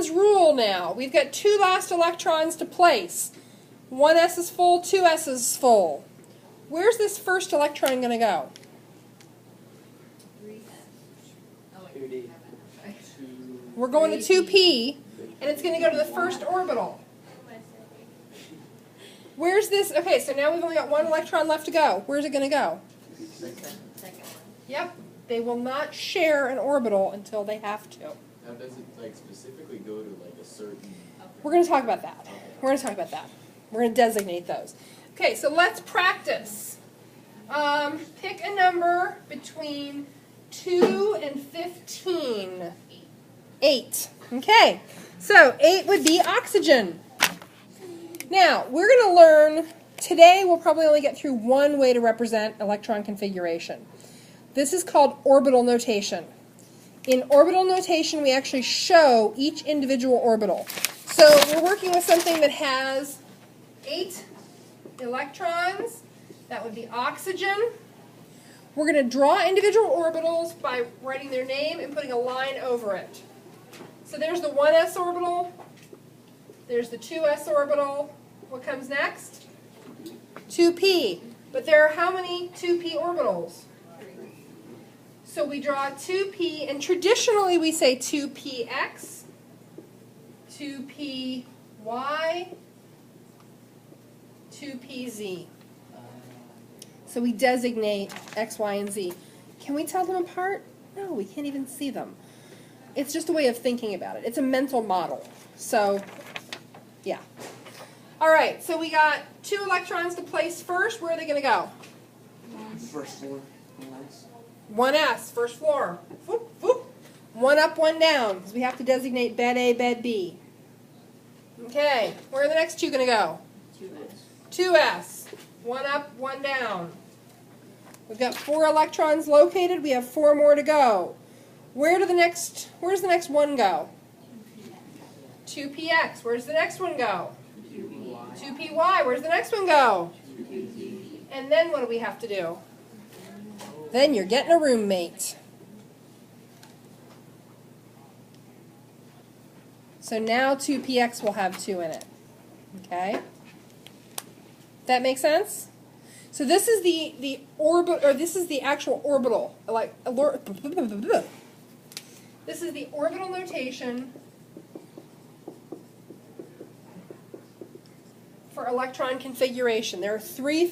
Newton's rule now. We've got 2 last electrons to place. 1s is full, 2s is full. Where's this first electron going to go? 2D. We're going to 2p, and it's going to go to the first orbital. Where's this? Okay, so now we've only got 1 electron left to go. Where's it going to go? Second one. Yep. They will not share an orbital until they have to. Now, does it like specifically go to like a certain? We're going to talk about that. We're going to talk about that. We're going to designate those. Okay, so let's practice. Pick a number between 2 and 15. 8. Okay, so 8 would be oxygen. Now, we're going to learn, today we'll probably only get through one way to represent electron configuration. This is called orbital notation. In orbital notation, we actually show each individual orbital. So we're working with something that has 8 electrons. That would be oxygen. We're going to draw individual orbitals by writing their name and putting a line over it. So there's the 1s orbital. There's the 2s orbital. What comes next? 2p. But there are how many 2p orbitals? So we draw 2p, and traditionally we say 2px, 2py, 2pz. So we designate x, y, and z. Can we tell them apart? No, we can't even see them. It's just a way of thinking about it. It's a mental model. So, yeah. All right, so we got 2 electrons to place first. Where are they going to go? First floor. 1s, first floor. Whoop, whoop. 1 up, 1 down, because we have to designate bed A, bed B. Okay, where are the next 2 going to go? 2s. 1 up, 1 down. We've got 4 electrons located. We have 4 more to go. Where's the next 1 go? 2px. Where's the next one go? 2py. Where's the next one go? And then what do we have to do? Then you're getting a roommate. So now 2px will have 2 in it. Okay? That make sense? So this is the orbit, or this is the actual orbital. This is the orbital notation for electron configuration. There are three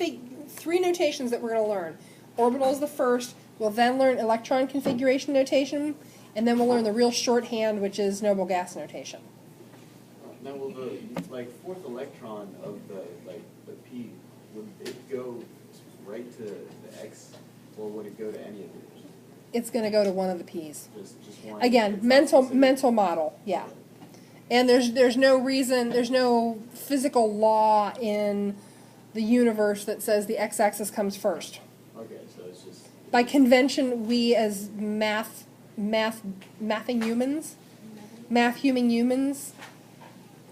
notations that we're going to learn. Orbital is the first. We'll then learn electron configuration notation, and then we'll learn the real shorthand, which is noble gas notation. Now, will the fourth electron of the p, would it go right to the x, or would it go to any of these? It's going to go to one of the p's. Just one. Again, mental model, yeah. And there's no reason, there's no physical law in the universe that says the x-axis comes first. Okay, so it's just... By convention, we as mathing humans,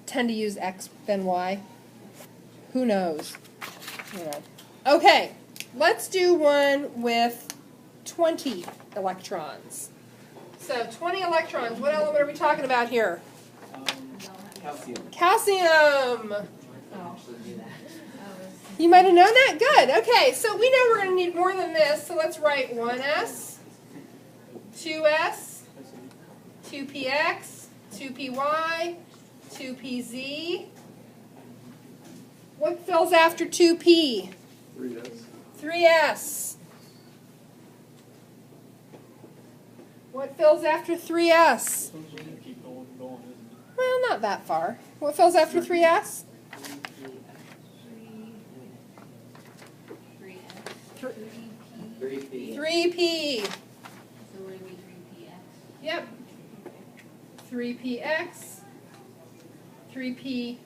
tend to use x then y. Who knows? You know. Okay, let's do one with 20 electrons. So 20 electrons, what element are we talking about here? Calcium. Calcium! You might have known that? Good. Okay, so we know we're going to need more than this, so let's write 1s, 2s, 2px, 2py, 2pz. What fills after 2p? 3s. 3s. What fills after 3s? Well, not that far. What fills after 3s? 3p. So would it be 3px? Yep. 3px, 3py,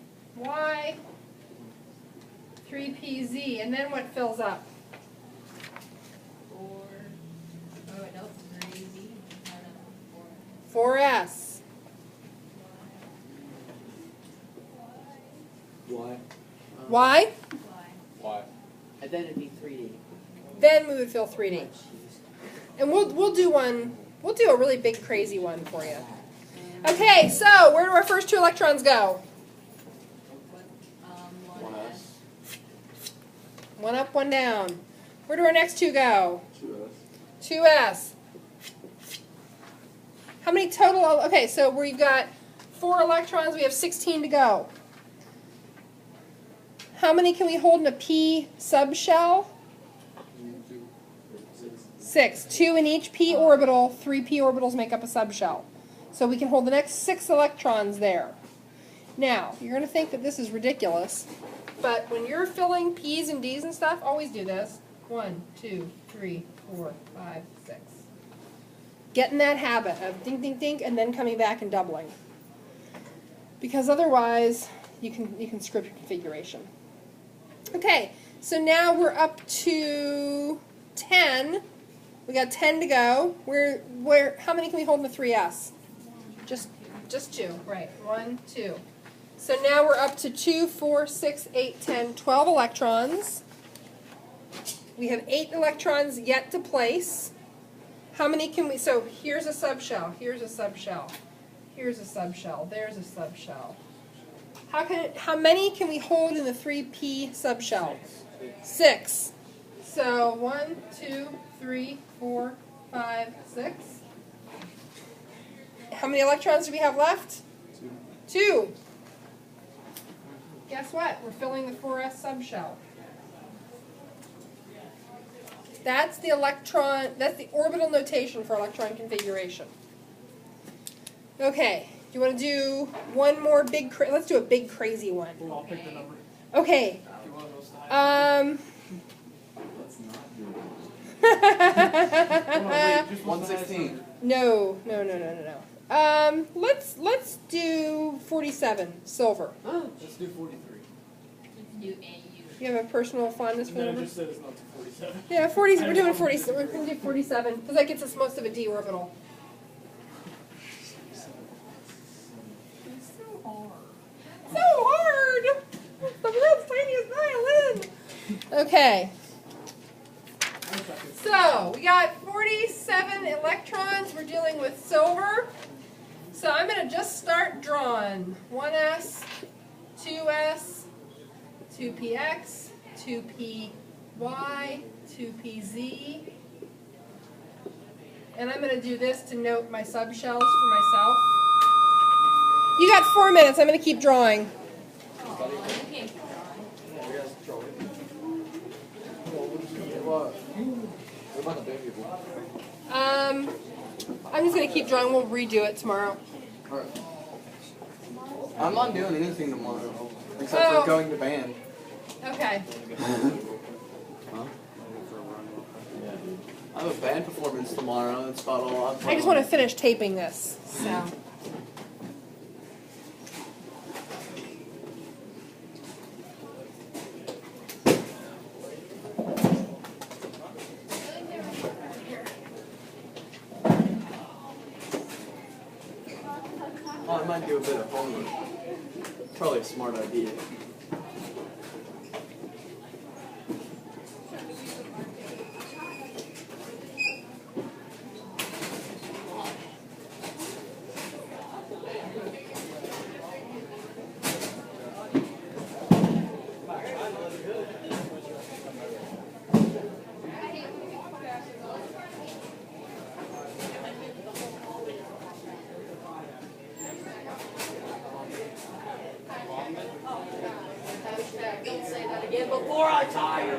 3pz. And then what fills up? 4s. Why? Why? Why? And then it'd be 3D. Then we would fill 3D. And we'll do a really big crazy one for you. Okay, so where do our first 2 electrons go? One. 1s. 1 up, 1 down. Where do our next 2 go? 2s. 2s. How many total? Okay, so we've got 4 electrons. We have 16 to go. How many can we hold in a p subshell? 6. 2 in each p orbital. 3 p orbitals make up a subshell. So we can hold the next 6 electrons there. Now, you're going to think that this is ridiculous, but when you're filling p's and d's and stuff, always do this. 1, 2, 3, 4, 5, 6. Get in that habit of ding, ding, ding, and then coming back and doubling. Because otherwise, you can screw up your configuration. Okay, so now we're up to 10. We got 10 to go. How many can we hold in the 3s? Just 2, right. 1, 2. So now we're up to 2, 4, 6, 8, 10, 12 electrons. We have 8 electrons yet to place. How many can we, so here's a subshell, here's a subshell, here's a subshell, there's a subshell. How many can we hold in the 3p subshell? 6. So 1, 2, 3, 4, 5, 6. How many electrons do we have left? 2. Guess what? We're filling the 4s subshell. That's the orbital notation for electron configuration. Okay, do you want to do one more big, let's do a big crazy one. Well, I'll pick the number. Okay. If you want to know the Let's not do Hold on, wait, just what's the highest 116. number? No. Let's do 47, silver. Let's do 43. Let's do AU. You have a personal fondness for the No, number? just said it's not to 47. Yeah, 40. We're doing 47. We're going to do 47 because that gets us most of a d orbital. It's so hard. So hard. The world's tiniest violin. Okay. So we got 47 electrons. We're dealing with silver. So I'm going to just start drawing. 1s, 2s. 2px, 2py, 2pz. And I'm going to do this to note my subshells for myself. You got 4 minutes. I'm going to keep drawing. Oh, you can't keep drawing. What about the baby boy? I'm just going to keep drawing. We'll redo it tomorrow. Alright. I'm not doing anything tomorrow. Except Oh. for going to band. Okay. Huh? I have a band performance tomorrow. That's about all I've I just want to finish taping this. So. Oh, I might do a bit of homework. Probably a smart idea. Don't say that again before I tire.